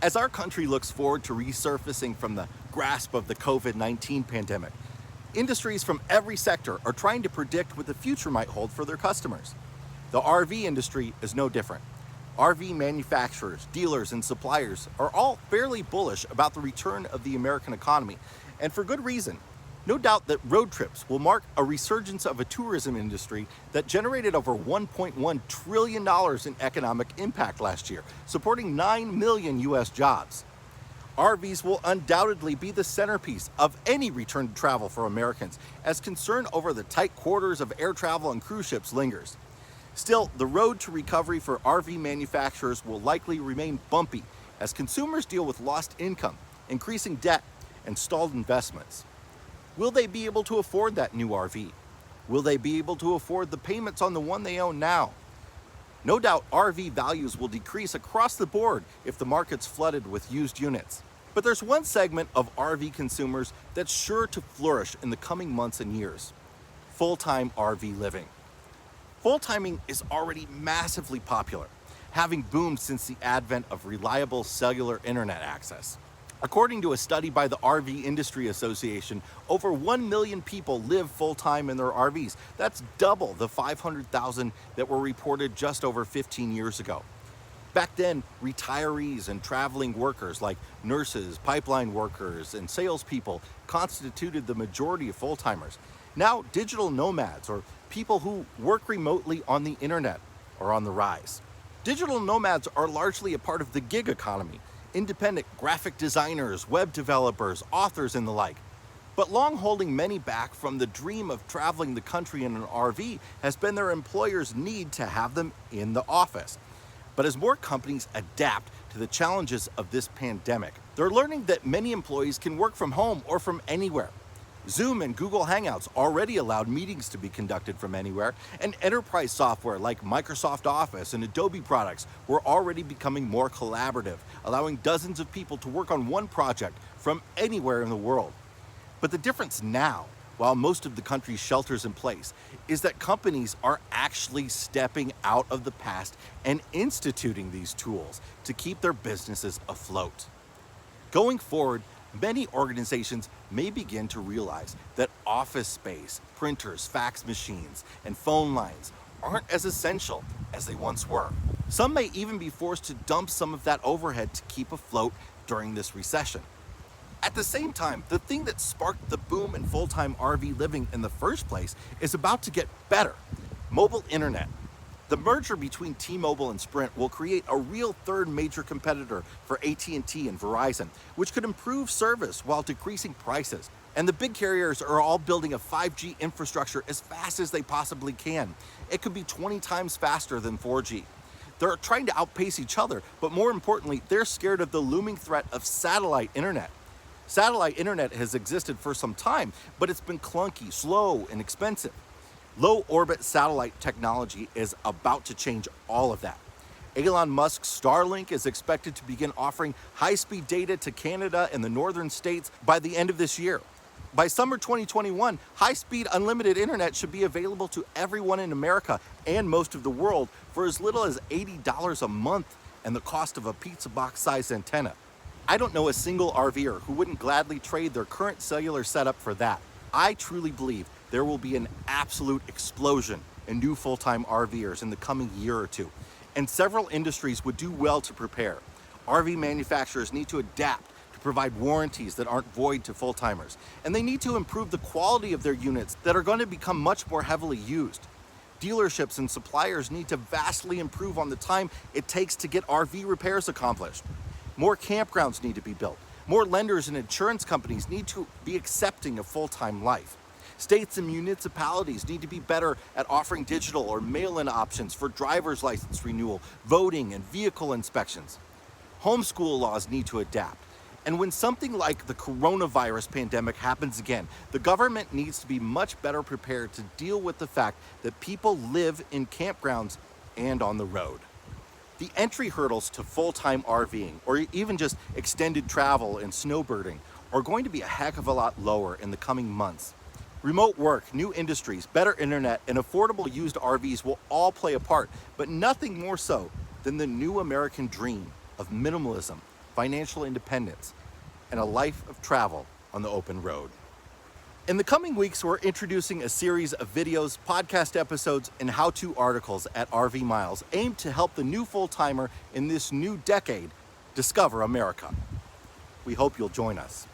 As our country looks forward to resurfacing from the grasp of the COVID-19 pandemic, industries from every sector are trying to predict what the future might hold for their customers. The RV industry is no different. RV manufacturers, dealers, and suppliers are all fairly bullish about the return of the American economy, and for good reason. No doubt that road trips will mark a resurgence of a tourism industry that generated over $1.1 trillion in economic impact last year, supporting 9 million US jobs. RVs will undoubtedly be the centerpiece of any return to travel for Americans, as concern over the tight quarters of air travel and cruise ships lingers. Still, the road to recovery for RV manufacturers will likely remain bumpy as consumers deal with lost income, increasing debt, and stalled investments. Will they be able to afford that new RV? Will they be able to afford the payments on the one they own now? No doubt RV values will decrease across the board if the market's flooded with used units. But there's one segment of RV consumers that's sure to flourish in the coming months and years: full-time RV living. Full-timing is already massively popular, having boomed since the advent of reliable cellular internet access. According to a study by the RV Industry Association, over 1 million people live full-time in their RVs. That's double the 500,000 that were reported just over 15 years ago. Back then, retirees and traveling workers like nurses, pipeline workers, and salespeople constituted the majority of full-timers. Now, digital nomads, or people who work remotely on the internet, are on the rise. Digital nomads are largely a part of the gig economy: independent graphic designers, web developers, authors, and the like. But long holding many back from the dream of traveling the country in an RV has been their employers' need to have them in the office. But as more companies adapt to the challenges of this pandemic, they're learning that many employees can work from home or from anywhere. Zoom and Google Hangouts already allowed meetings to be conducted from anywhere, and enterprise software like Microsoft Office and Adobe products were already becoming more collaborative, allowing dozens of people to work on one project from anywhere in the world. But the difference now, while most of the country shelters in place, is that companies are actually stepping out of the past and instituting these tools to keep their businesses afloat. Going forward, many organizations may begin to realize that office space, printers, fax machines, and phone lines aren't as essential as they once were. Some may even be forced to dump some of that overhead to keep afloat during this recession. At the same time, the thing that sparked the boom in full-time RV living in the first place is about to get better: mobile internet. The merger between T-Mobile and Sprint will create a real third major competitor for AT&T and Verizon, which could improve service while decreasing prices. And the big carriers are all building a 5G infrastructure as fast as they possibly can. It could be 20 times faster than 4G. They're trying to outpace each other, but more importantly, they're scared of the looming threat of satellite internet. Satellite internet has existed for some time, but it's been clunky, slow, and expensive. Low-orbit satellite technology is about to change all of that. Elon Musk's Starlink is expected to begin offering high-speed data to Canada and the northern states by the end of this year. By summer 2021, high-speed unlimited internet should be available to everyone in America and most of the world for as little as $80 a month and the cost of a pizza box-sized antenna. I don't know a single RVer who wouldn't gladly trade their current cellular setup for that. I truly believe there will be an absolute explosion in new full-time RVers in the coming year or two, and several industries would do well to prepare. RV manufacturers need to adapt to provide warranties that aren't void to full-timers, and they need to improve the quality of their units that are going to become much more heavily used. Dealerships and suppliers need to vastly improve on the time it takes to get RV repairs accomplished. More campgrounds need to be built. More lenders and insurance companies need to be accepting of full-time life. States and municipalities need to be better at offering digital or mail-in options for driver's license renewal, voting, and vehicle inspections. Homeschool laws need to adapt. And when something like the coronavirus pandemic happens again, the government needs to be much better prepared to deal with the fact that people live in campgrounds and on the road. The entry hurdles to full-time RVing, or even just extended travel and snowbirding, are going to be a heck of a lot lower in the coming months. Remote work, new industries, better internet, and affordable used RVs will all play a part, but nothing more so than the new American dream of minimalism, financial independence, and a life of travel on the open road. In the coming weeks, we're introducing a series of videos, podcast episodes, and how-to articles at RV Miles aimed to help the new full-timer in this new decade discover America. We hope you'll join us.